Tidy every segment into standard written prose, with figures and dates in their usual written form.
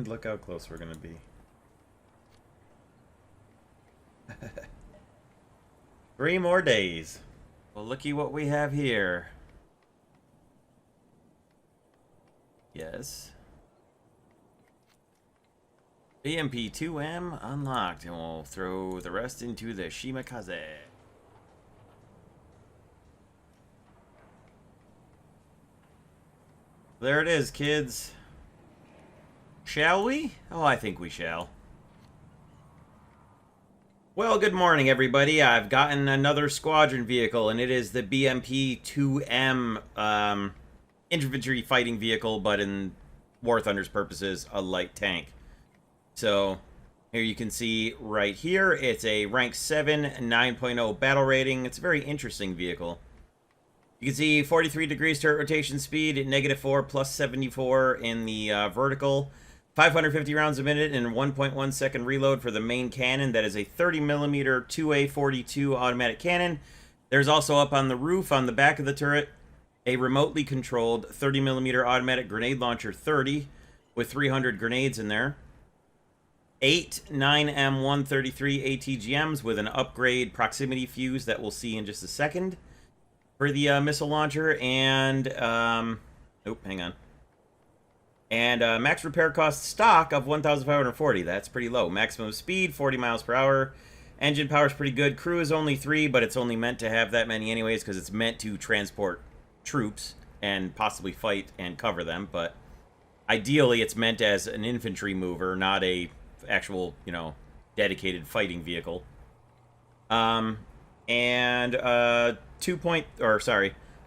And look how close we're gonna be. 3 more days. Well, looky what we have here. Yes. BMP-2M unlocked, and we'll throw the rest into the Shimakaze. There it is, kids. Shall we? Oh, I think we shall. Well, good morning, everybody. I've gotten another squadron vehicle, and it is the BMP-2M infantry fighting vehicle, but in War Thunder's purposes, a light tank. So, here you can see right here, it's a rank 7 9.0 battle rating. It's a very interesting vehicle. You can see 43 degrees turret rotation speed, -4 plus 74 in the vertical. 550 rounds a minute and 1.1 second reload for the main cannon. That is a 30mm 2A42 automatic cannon. There's also up on the roof, on the back of the turret, a remotely controlled 30mm automatic grenade launcher 30 with 300 grenades in there. 8 9M133 ATGMs with an upgrade proximity fuse that we'll see in just a second for the missile launcher. And, hang on. And max repair cost stock of 1,540. That's pretty low. Maximum speed, 40 miles per hour. Engine power is pretty good. Crew is only 3, but it's only meant to have that many anyways because it's meant to transport troops and possibly fight and cover them. But ideally, it's meant as an infantry mover, not a actual, you know, dedicated fighting vehicle. And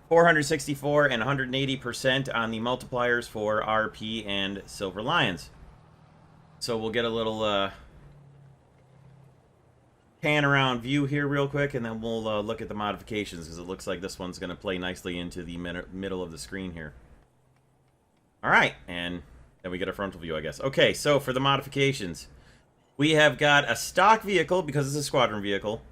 464 and 180% on the multipliers for RP and Silver Lions. So we'll get a little pan around view here real quick, and then we'll look at the modifications, because it looks like this one's going to play nicely into the middle of the screen here. Alright, and then we get a frontal view, I guess. Okay, so for the modifications, we have got a stock vehicle, because it's a squadron vehicle.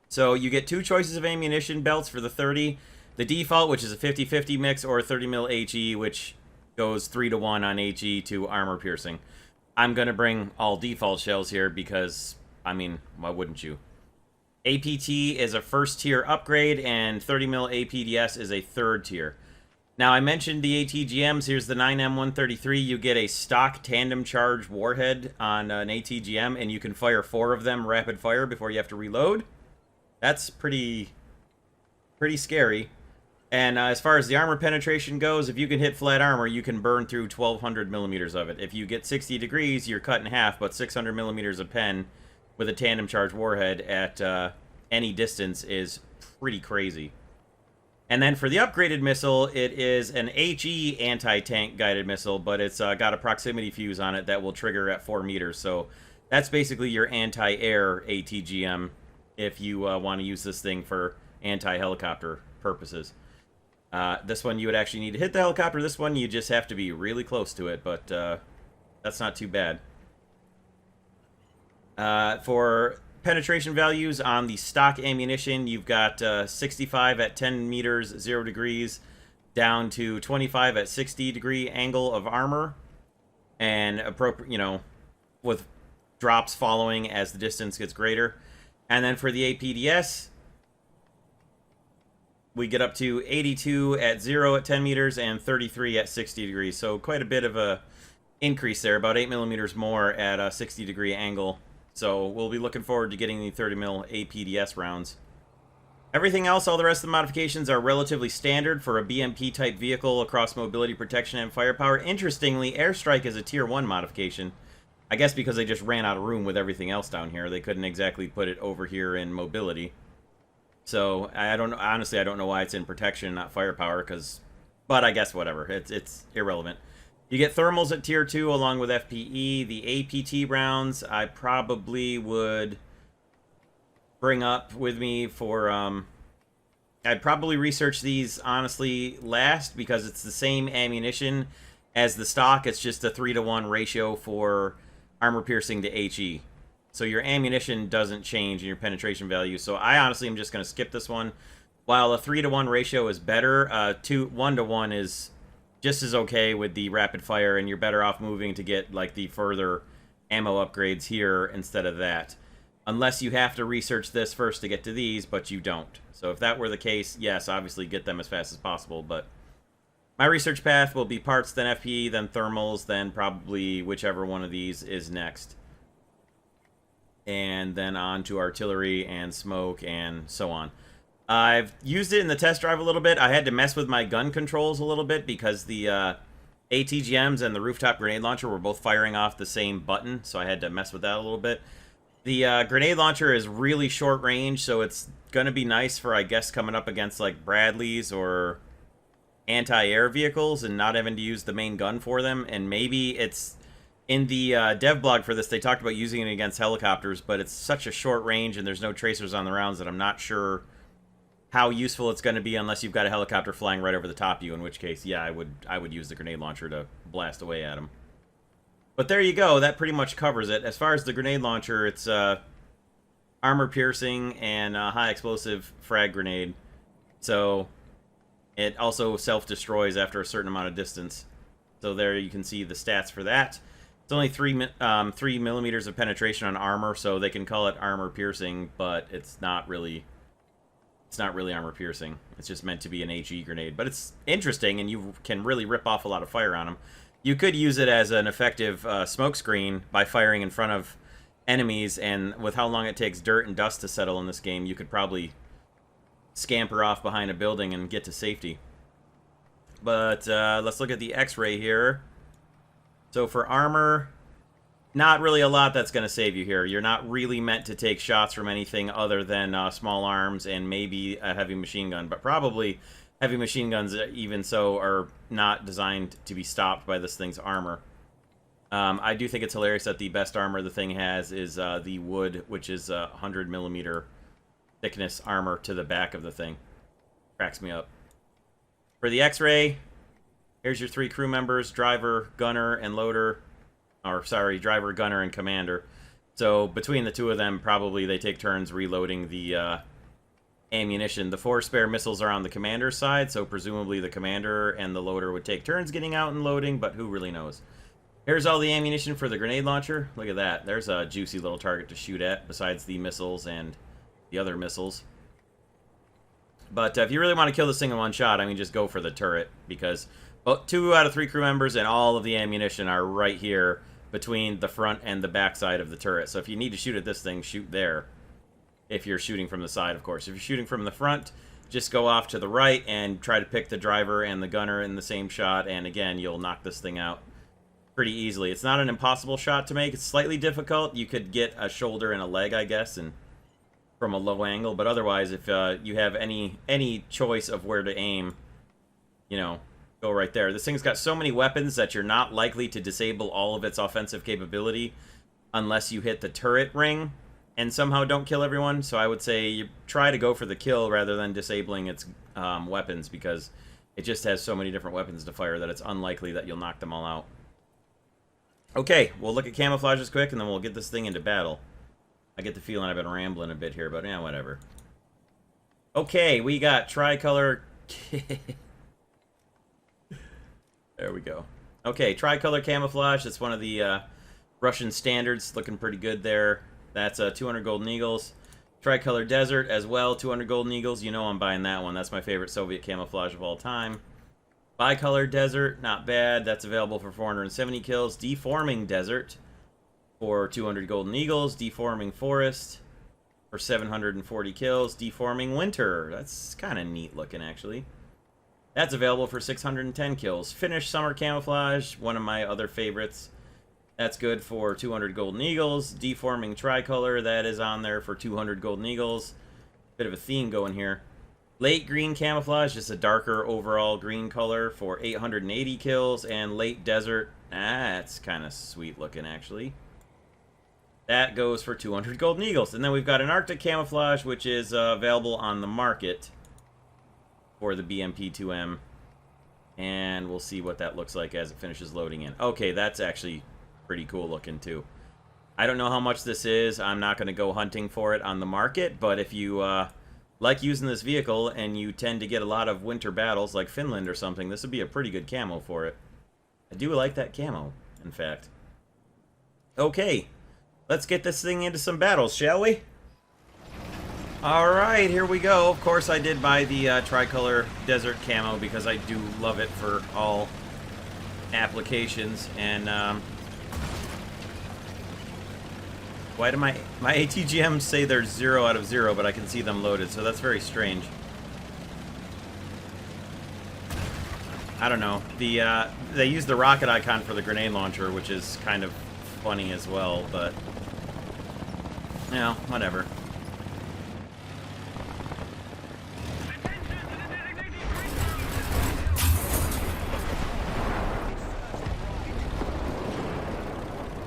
So you get 2 choices of ammunition belts for the 30. The default, which is a 50-50 mix, or a 30mm HE, which goes 3-to-1 on HE to armor piercing. I'm going to bring all default shells here because, I mean, why wouldn't you? APT is a first tier upgrade, and 30mm APDS is a 3rd tier. Now, I mentioned the ATGMs. Here's the 9M133. You get a stock tandem charge warhead on an ATGM, and you can fire 4 of them rapid fire before you have to reload. That's pretty scary. And as far as the armor penetration goes, if you can hit flat armor, you can burn through 1,200 millimeters of it. If you get 60 degrees, you're cut in half, but 600 millimeters of pen with a tandem charge warhead at any distance is pretty crazy. And then for the upgraded missile, it is an HE anti-tank guided missile, but it's got a proximity fuse on it that will trigger at 4 meters. So that's basically your anti-air ATGM if you want to use this thing for anti-helicopter purposes. This one you would actually need to hit the helicopter. This one you just have to be really close to it, but that's not too bad. For penetration values on the stock ammunition, you've got 65 at 10 meters, 0 degrees, down to 25 at 60 degree angle of armor, and appropriate, you know, with drops following as the distance gets greater. And then for the APDS, we get up to 82 at 0 at 10 meters and 33 at 60 degrees. So quite a bit of a increase there, about 8 millimeters more at a 60 degree angle. So we'll be looking forward to getting the 30mm APDS rounds. Everything else, all the rest of the modifications are relatively standard for a BMP type vehicle across mobility, protection, and firepower. Interestingly, airstrike is a tier 1 modification. I guess because they just ran out of room with everything else down here. They couldn't exactly put it over here in mobility. So, I don't know, honestly, I don't know why it's in protection, not firepower, but I guess whatever, it's irrelevant. You get thermals at tier 2 along with FPE. The APT rounds, I probably would bring up with me for, I'd probably research these, honestly, last, because it's the same ammunition as the stock. It's just a 3-to-1 ratio for armor piercing to HE. So your ammunition doesn't change in your penetration value. So I honestly am just going to skip this one. While a 3-to-1 ratio is better, 1-to-1 is just as okay with the rapid fire, and you're better off moving to get like the further ammo upgrades here instead of that. Unless you have to research this first to get to these, but you don't. So if that were the case, yes, obviously get them as fast as possible, but my research path will be parts, then FPE, then thermals, then probably whichever one of these is next. And then on to artillery and smoke and so on. I've used it in the test drive a little bit. I had to mess with my gun controls a little bit because the ATGMs and the rooftop grenade launcher were both firing off the same button, so I had to mess with that a little bit. The grenade launcher is really short range, so it's going to be nice for, I guess, coming up against, like, Bradleys or anti-air vehicles and not having to use the main gun for them. And maybe it's... In the dev blog for this, they talked about using it against helicopters, but it's such a short range and there's no tracers on the rounds that I'm not sure how useful it's going to be unless you've got a helicopter flying right over the top of you, in which case, yeah, I would use the grenade launcher to blast away at them. But there you go. That pretty much covers it. As far as the grenade launcher, it's armor-piercing and high explosive frag grenade. So it also self-destroys after a certain amount of distance. So there you can see the stats for that. It's only 3 millimeters of penetration on armor, so they can call it armor-piercing, but it's not really armor-piercing. It's just meant to be an HE grenade. But it's interesting, and you can really rip off a lot of fire on them. You could use it as an effective smoke screen by firing in front of enemies, and with how long it takes dirt and dust to settle in this game, you could probably scamper off behind a building and get to safety. But let's look at the X-ray here. So for armor, not really a lot that's going to save you here. You're not really meant to take shots from anything other than small arms and maybe a heavy machine gun, but probably heavy machine guns, even so, are not designed to be stopped by this thing's armor. I do think it's hilarious that the best armor the thing has is the wood, which is 100 millimeter thickness armor to the back of the thing. Cracks me up. For the X-ray, here's your 3 crew members, driver, gunner, and loader. Or, sorry, driver, gunner, and commander. So between the two of them, probably they take turns reloading the ammunition. The 4 spare missiles are on the commander's side, so presumably the commander and the loader would take turns getting out and loading, but who really knows. Here's all the ammunition for the grenade launcher. Look at that. There's a juicy little target to shoot at, besides the missiles and the other missiles. But if you really want to kill this thing in one shot, I mean, just go for the turret, because 2 out of 3 crew members and all of the ammunition are right here between the front and the back side of the turret. So if you need to shoot at this thing, shoot there. If you're shooting from the side, of course. If you're shooting from the front, just go off to the right and try to pick the driver and the gunner in the same shot, and again, you'll knock this thing out pretty easily. It's not an impossible shot to make. It's slightly difficult. You could get a shoulder and a leg, I guess, and from a low angle, but otherwise, if you have any choice of where to aim, you know, go right there. This thing's got so many weapons that you're not likely to disable all of its offensive capability unless you hit the turret ring and somehow don't kill everyone. So I would say you try to go for the kill rather than disabling its weapons, because it just has so many different weapons to fire that it's unlikely that you'll knock them all out. Okay, we'll look at camouflages quick, and then we'll get this thing into battle. I get the feeling I've been rambling a bit here, but yeah, whatever. Okay, we got tricolor... There we go. Okay, tricolor camouflage. That's one of the Russian standards. Looking pretty good there. That's 200 golden eagles. Tricolor desert as well, 200 golden eagles. You know I'm buying that one. That's my favorite Soviet camouflage of all time. Bicolor desert, not bad. That's available for 470 kills. Deforming desert for 200 golden eagles. Deforming forest for 740 kills. Deforming winter. That's kind of neat looking, actually. That's available for 610 kills. Finnish summer camouflage, one of my other favorites. That's good for 200 golden eagles. Deforming tricolor, that is on there for 200 golden eagles. Bit of a theme going here. Late green camouflage, just a darker overall green color for 880 kills. And late desert, that's kind of sweet looking, actually. That goes for 200 golden eagles. And then we've got an Arctic camouflage, which is available on the market for the BMP-2M. And we'll see what that looks like as it finishes loading in. Okay, that's actually pretty cool looking, too. I don't know how much this is. I'm not going to go hunting for it on the market, but if you like using this vehicle and you tend to get a lot of winter battles like Finland or something, this would be a pretty good camo for it. I do like that camo, in fact. Okay, let's get this thing into some battles, shall we? Alright, here we go. Of course I did buy the tricolor desert camo because I do love it for all applications. And why do my ATGMs say they're 0 out of 0, but I can see them loaded, so that's very strange. I don't know. They use the rocket icon for the grenade launcher, which is kind of funny as well, but you know, whatever.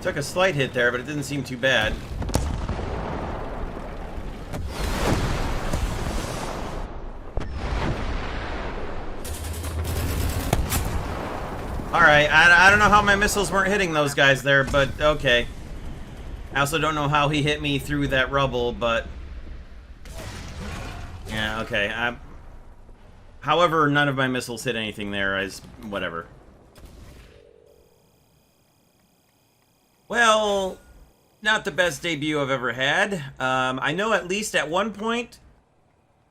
Took a slight hit there, but it didn't seem too bad. Alright, I don't know how my missiles weren't hitting those guys there, but okay. I also don't know how he hit me through that rubble, but yeah, okay. However, none of my missiles hit anything there. Whatever. Well, not the best debut I've ever had. I know at least at one point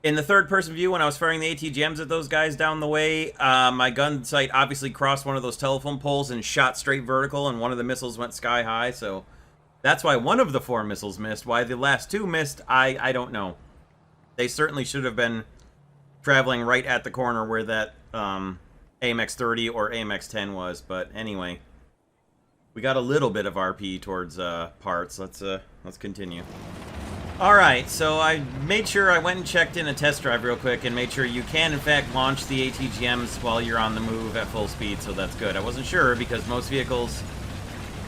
in the third-person view when I was firing the ATGMs at those guys down the way, my gun sight obviously crossed one of those telephone poles and shot straight vertical, and one of the missiles went sky high, so that's why one of the 4 missiles missed. Why the last 2 missed, I don't know. They certainly should have been traveling right at the corner where that AMX-30 or AMX-10 was, but anyway. We got a little bit of RP towards parts. Let's continue. Alright, so I made sure I went and checked in a test drive real quick and made sure you can, in fact, launch the ATGMs while you're on the move at full speed, so that's good. I wasn't sure because most vehicles,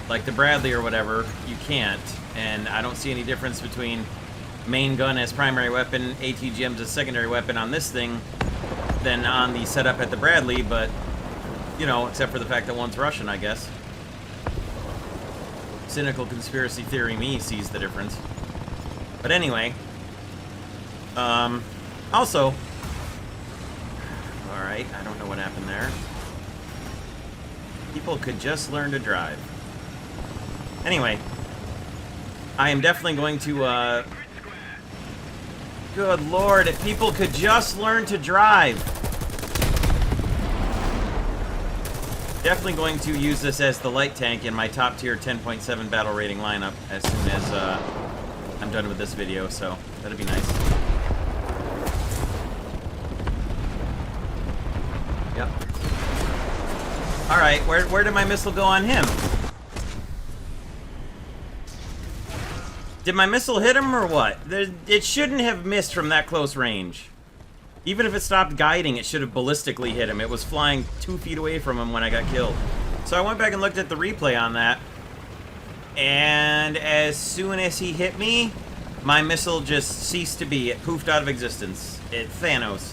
like the Bradley or whatever, you can't, and I don't see any difference between main gun as primary weapon, ATGMs as secondary weapon on this thing than on the setup at the Bradley, but, you know, except for the fact that one's Russian, I guess. Cynical conspiracy theory me sees the difference. But anyway, also, alright, I don't know what happened there. People could just learn to drive. Anyway, I am definitely going to, good lord, if people could just learn to drive. Definitely going to use this as the light tank in my top tier 10.7 battle rating lineup as soon as I'm done with this video, so that'd be nice. Yep. Alright, where did my missile go on him? Did my missile hit him or what? It shouldn't have missed from that close range. Even if it stopped guiding, it should have ballistically hit him. It was flying 2 feet away from him when I got killed. So I went back and looked at the replay on that. And as soon as he hit me, my missile just ceased to be. It poofed out of existence. It Thanos.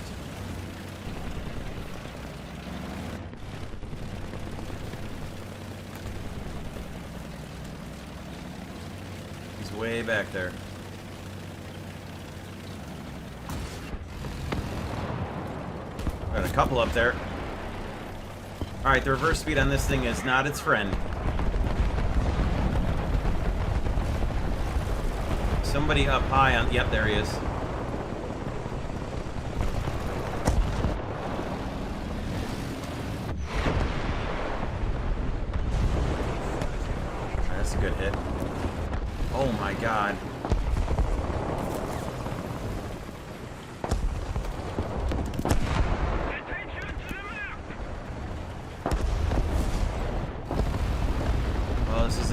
He's way back there. Got a couple up there. Alright, the reverse speed on this thing is not its friend. Somebody up high on... Yep, there he is. That's a good hit. Oh my god.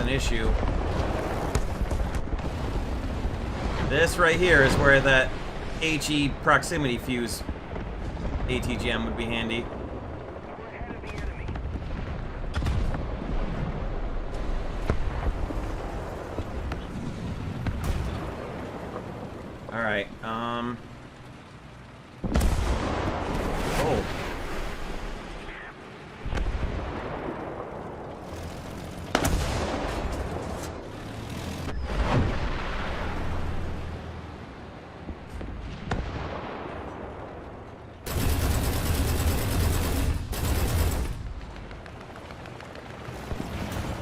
Issue. This right here is where that HE proximity fuse ATGM would be handy. All right. Oh.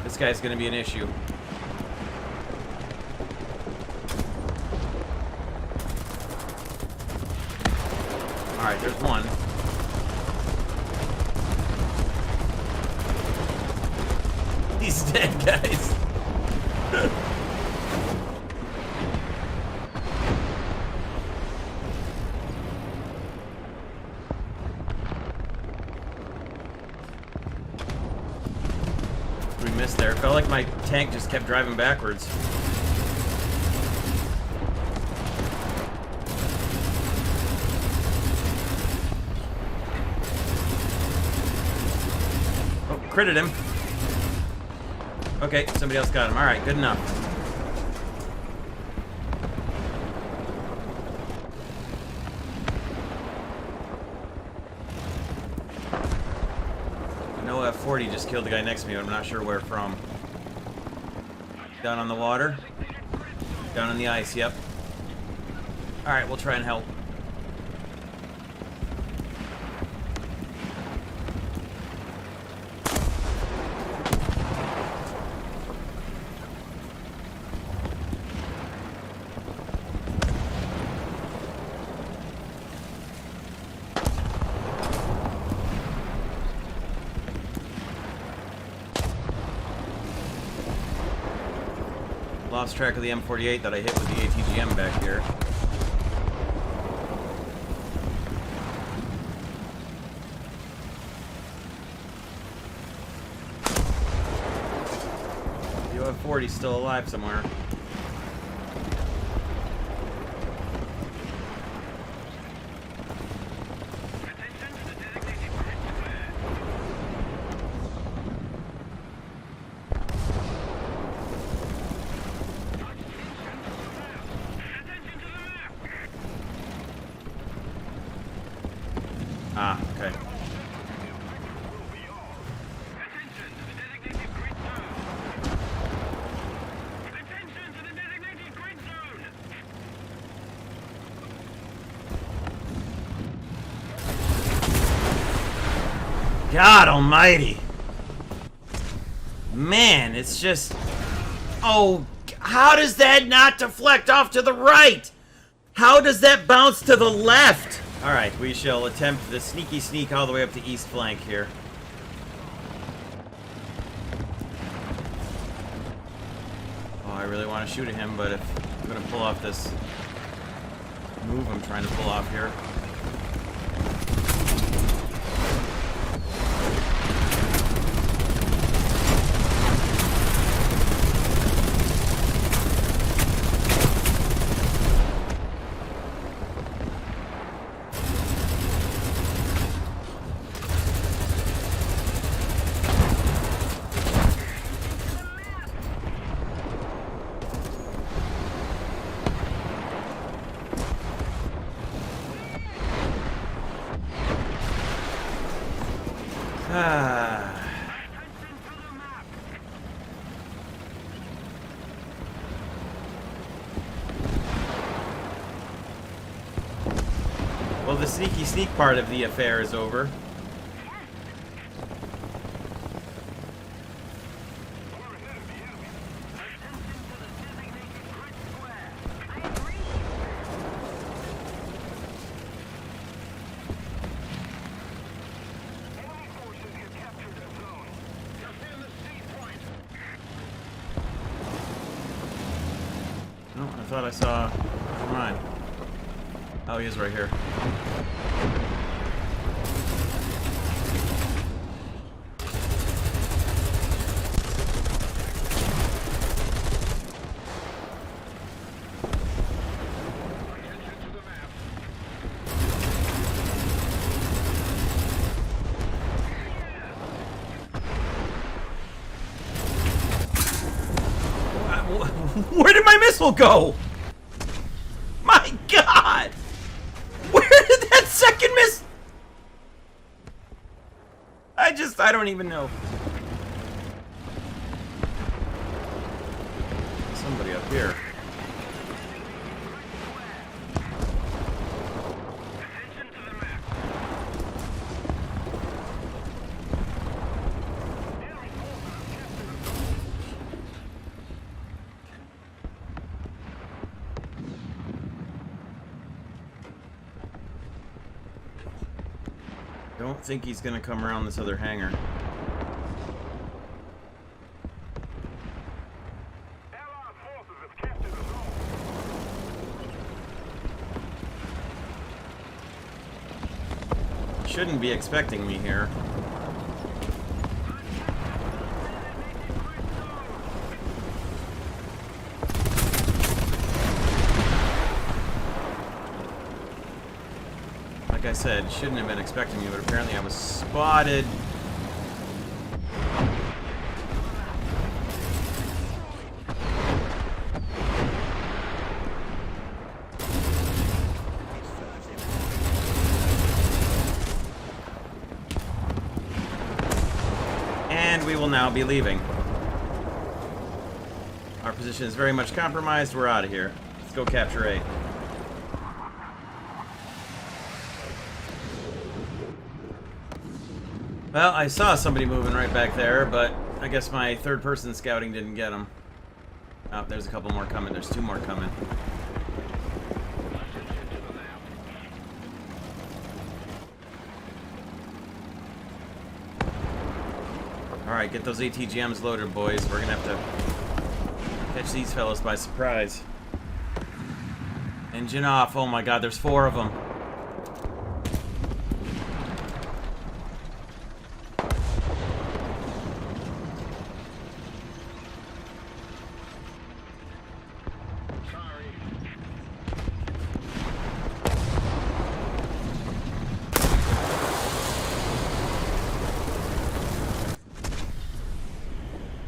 This guy's gonna be an issue. Alright, there's one. He's dead, guys. We missed there. Felt like my tank just kept driving backwards. Oh, critted him. Okay, somebody else got him. Alright, good enough. No F-40 just killed the guy next to me, but I'm not sure where from. Down on the water. Down on the ice, yep. Alright, we'll try and help. Lost track of the M48 that I hit with the ATGM back here. The F40's still alive somewhere. Ah, okay. God almighty. Man, it's just... Oh, how does that not deflect off to the right? How does that bounce to the left? Alright, we shall attempt the sneaky sneak all the way up to east flank here. Oh, I really want to shoot at him, but if I'm going to pull off this move I'm trying to pull off here. Well, the sneaky sneak part of the affair is over. Oh, I thought I saw... Never mind. Oh, he is right here. Where did my missile go? My God! Where did that second miss? I don't even know. Somebody up here. don't think he's gonna come around this other hangar. Shouldn't be expecting me here. Like I said, shouldn't have been expecting me, but apparently I was spotted. And we will now be leaving. Our position is very much compromised. We're out of here. Let's go capture A. Well, I saw somebody moving right back there, but I guess my third-person scouting didn't get them. Oh, there's a couple more coming. There's 2 more coming. Alright, get those ATGMs loaded, boys. We're gonna have to catch these fellas by surprise. Engine off. Oh my god, there's 4 of them.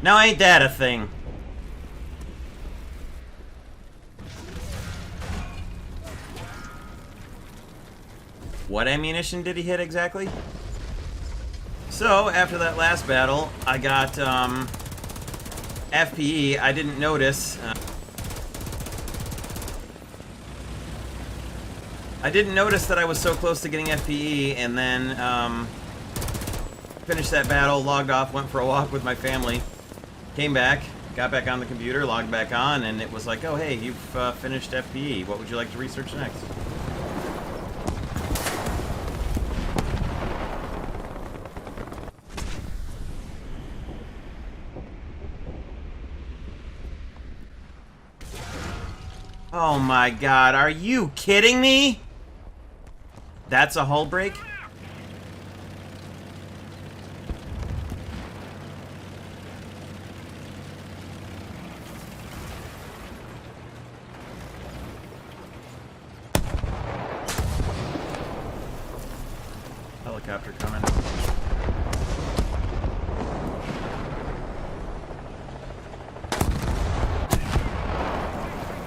Now ain't that a thing? What ammunition did he hit exactly? So, after that last battle, I got FPE. I didn't notice. I didn't notice that I was so close to getting FPE, and then finished that battle, logged off, went for a walk with my family. Came back, got back on the computer, logged back on, and it was like, oh hey, you've finished FPE. What would you like to research next? Oh my god, are you kidding me? That's a hull break? Helicopter coming.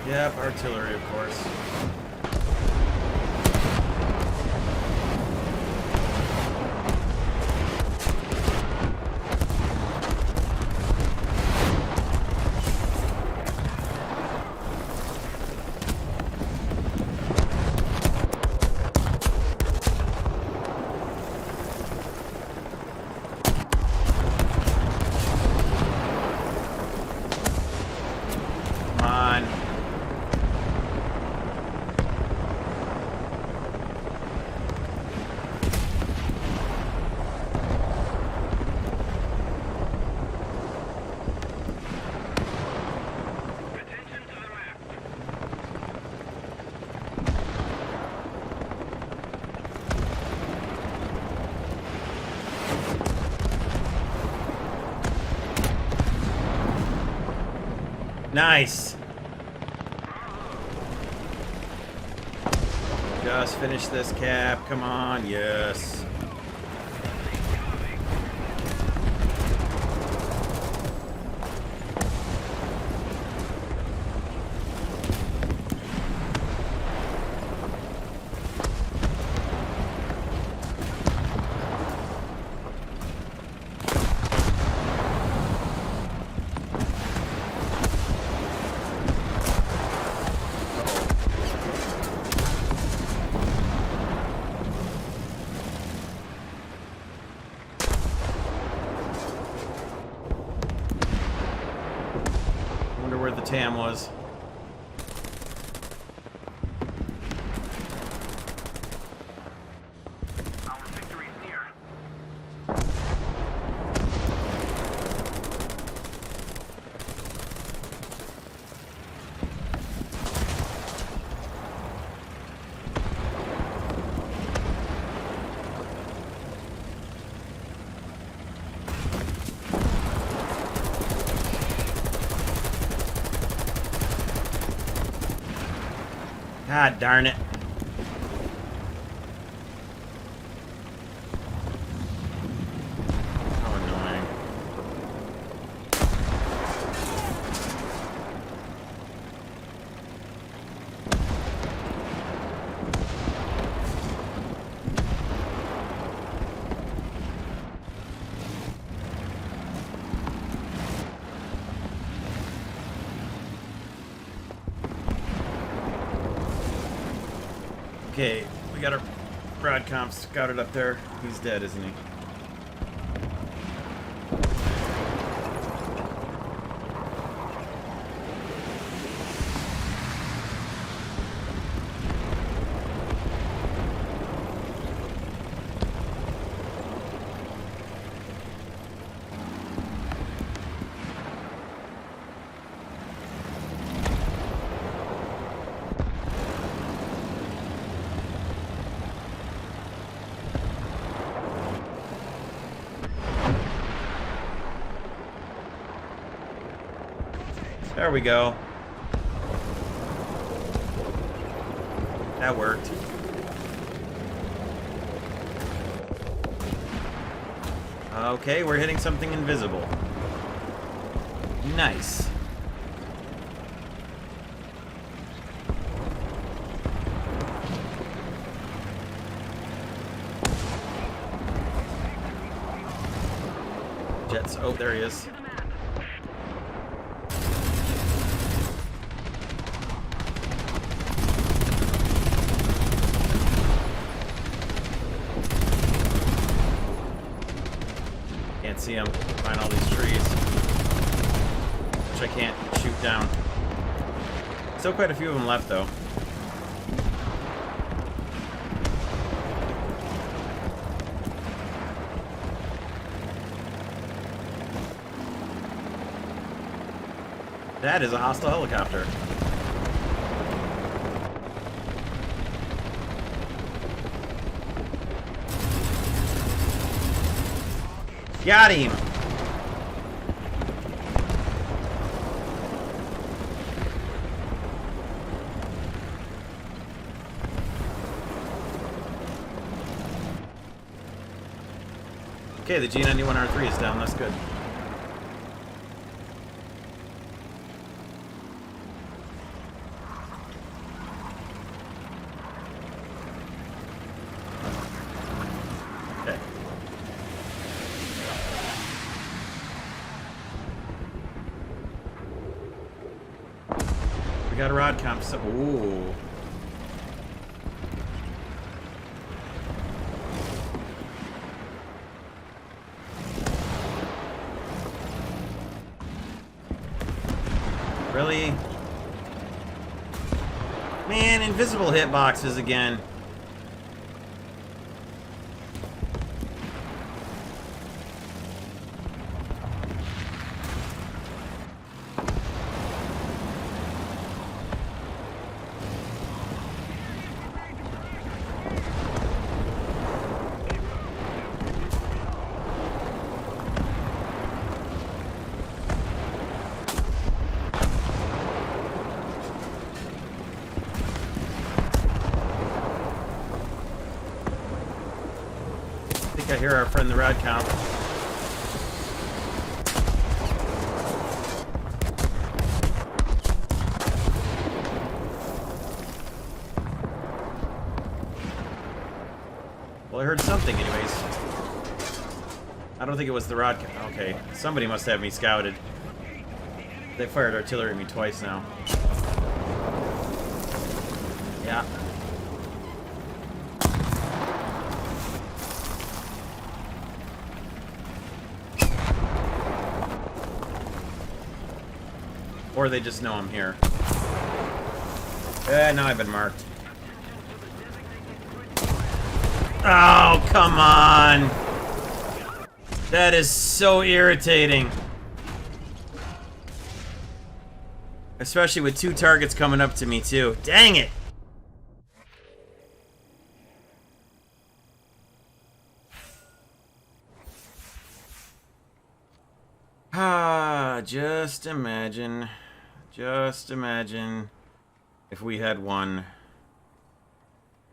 Yep, artillery, of course. Nice. Just finish this cap. Come on. Yes. Where the TAM was. Our victory is near. God darn it. So annoying. Okay, we got our Broadcom scouted up there. He's dead, isn't he? There we go. That worked. Okay, we're hitting something invisible. Nice. Jets. Oh, there he is. Can't see him behind all these trees, which I can't shoot down. Still quite a few of them left, though. That is a hostile helicopter. Got him! Okay, the G91R3 is down, that's good. Okay. We got a rod comp, so ooh. Really? Man, invisible hitboxes again. I hear our friend the rad count. Well, I heard something anyways. I don't think it was the rod count. Okay, somebody must have me scouted. They fired artillery at me twice now. Yeah. Or they just know I'm here. Now I've been marked. Oh, come on! That is so irritating. Especially with two targets coming up to me, too. Dang it! Ah, just imagine if we had won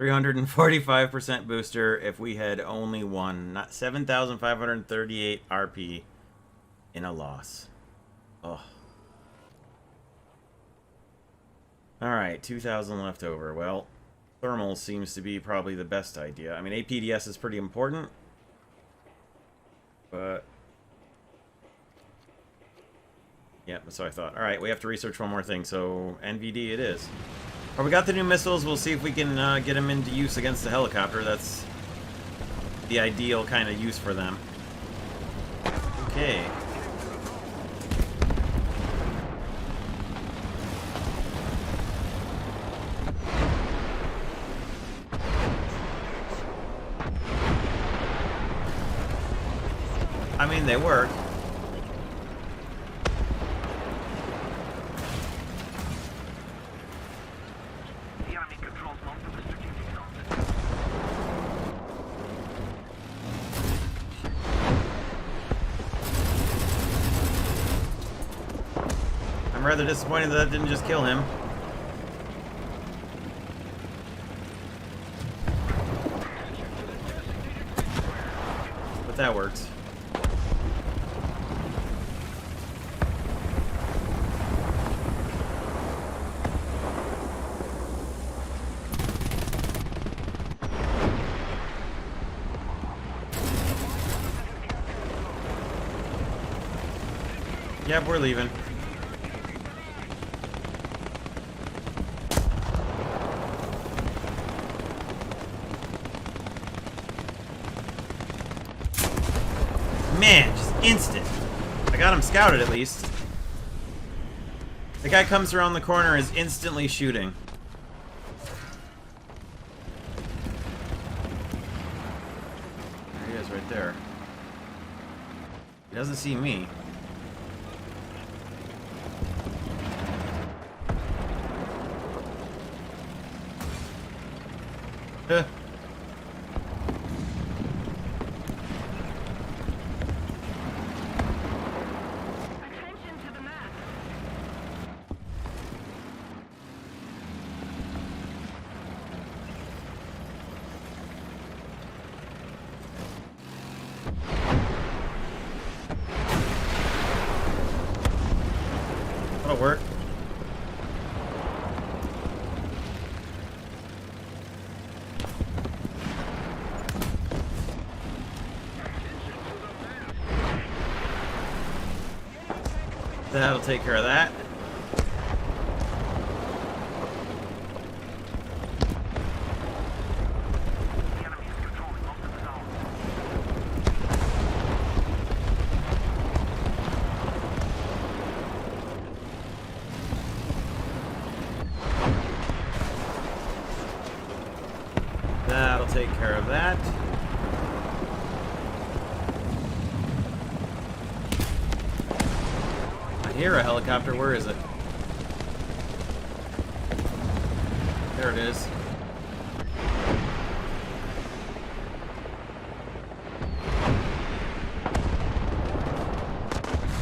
345% booster if we had only one. Not 7,538 RP in a loss. Oh. Alright, 2,000 left over. Well, thermal seems to be probably the best idea. I mean, APDS is pretty important. But... yeah, that's what I thought. Alright, we have to research one more thing, so NVD it is. Oh, we got the new missiles. We'll see if we can get them into use against the helicopter. That's the ideal kind of use for them. Okay. I mean, they work. I'm rather disappointed that didn't just kill him. But that works. Yep, we're leaving. Man, just instant. I got him scouted at least. The guy comes around the corner and is instantly shooting. There he is right there. He doesn't see me. Huh. That'll work. That'll take care of that. That'll take care of that. I hear a helicopter. Where is it? There it is.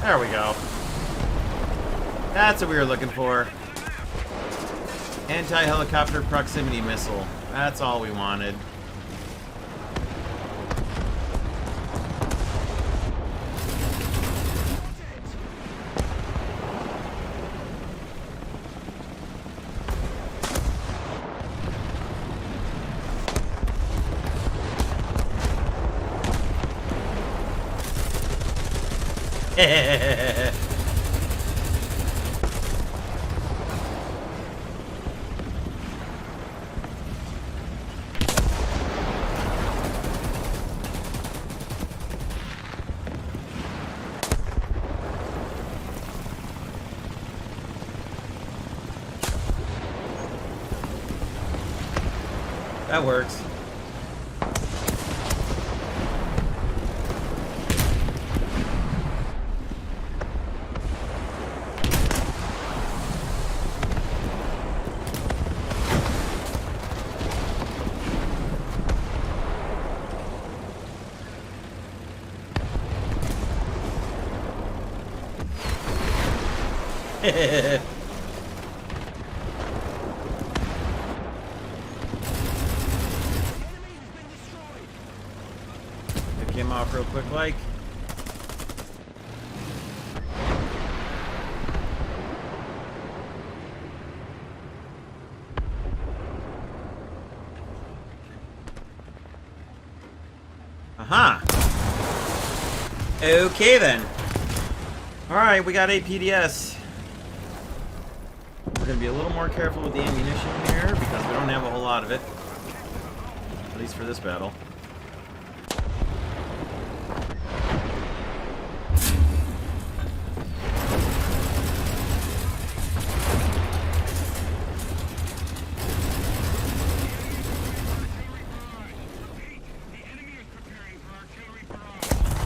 There we go. That's what we were looking for. Anti-helicopter proximity missile. That's all we wanted. That works. Hehehe. real quick like. Aha! Okay then. Alright, we got APDS. We're gonna be a little more careful with the ammunition here because we don't have a whole lot of it. At least for this battle.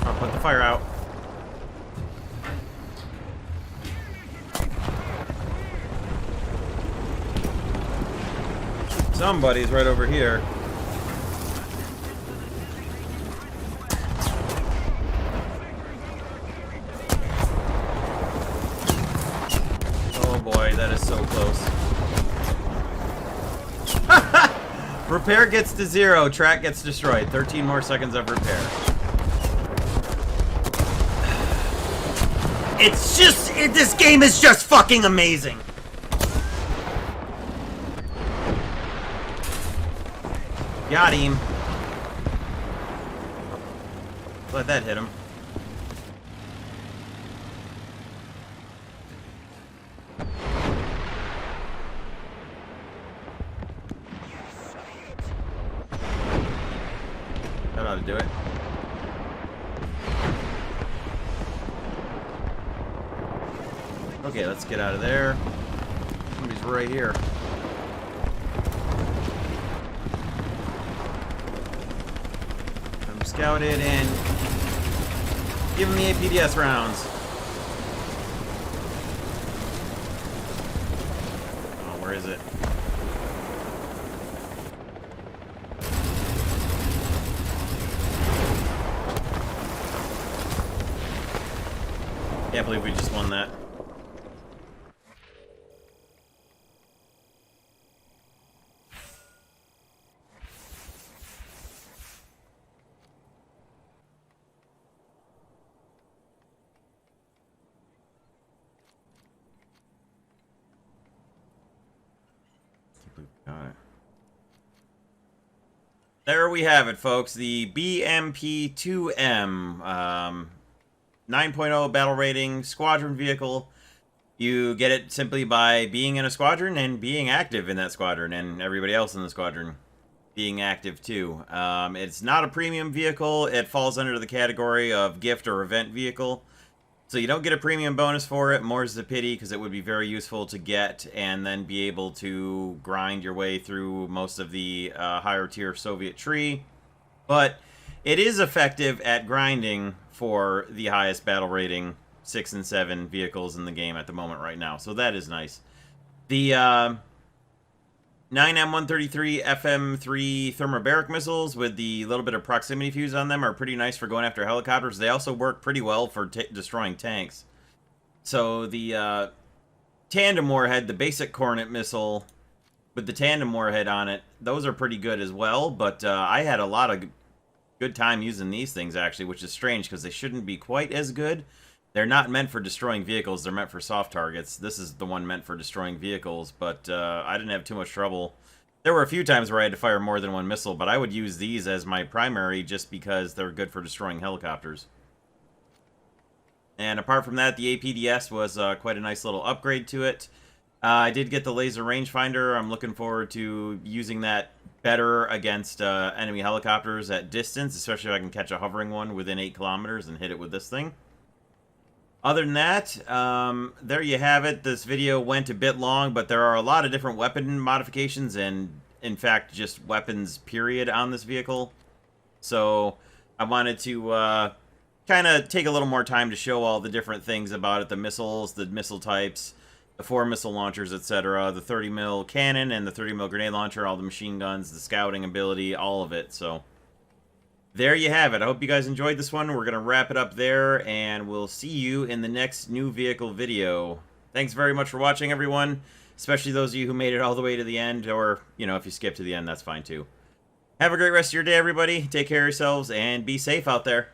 I'll put the fire out. Somebody's right over here. Oh boy, that is so close. Repair gets to 0, track gets destroyed. 13 more seconds of repair. It's just, this game is just fucking amazing. Got him. Let that hit him. That ought to do it. Okay, let's get out of there. Somebody's right here. Scout it and give him the APDS rounds. Oh, where is it? Can't believe we just won that. Got it. There we have it, folks. The BMP-2M 9.0 battle rating Squadron Vehicle. You get it simply by being in a squadron and being active in that squadron, and everybody else in the squadron being active too. It's not a premium vehicle. It falls under the category of gift or event vehicle. So you don't get a premium bonus for it. More's the pity, because it would be very useful to get and then be able to grind your way through most of the higher tier Soviet tree. But it is effective at grinding for the highest battle rating 6 and 7 vehicles in the game at the moment right now. So that is nice. The 9M133 FM3 Thermobaric missiles with the little bit of proximity fuse on them are pretty nice for going after helicopters. They also work pretty well for destroying tanks. So the tandem warhead, the basic Cornet missile with the tandem warhead on it, those are pretty good as well. But I had a lot of good time using these things, actually, which is strange because they shouldn't be quite as good. They're not meant for destroying vehicles. They're meant for soft targets. This is the one meant for destroying vehicles, but I didn't have too much trouble. There were a few times where I had to fire more than one missile, but I would use these as my primary just because they're good for destroying helicopters. And apart from that, the APDS was quite a nice little upgrade to it. I did get the laser rangefinder. I'm looking forward to using that better against enemy helicopters at distance, especially if I can catch a hovering one within 8 kilometers and hit it with this thing. Other than that, there you have it. This video went a bit long, but there are a lot of different weapon modifications and, in fact, just weapons, period, on this vehicle. So I wanted to kind of take a little more time to show all the different things about it. The missiles, the missile types, the 4 missile launchers, etc. The 30mm cannon and the 30mm grenade launcher, all the machine guns, the scouting ability, all of it. So there you have it. I hope you guys enjoyed this one. We're going to wrap it up there, and we'll see you in the next new vehicle video. Thanks very much for watching, everyone, especially those of you who made it all the way to the end, or, you know, if you skip to the end, that's fine too. Have a great rest of your day, everybody. Take care of yourselves, and be safe out there.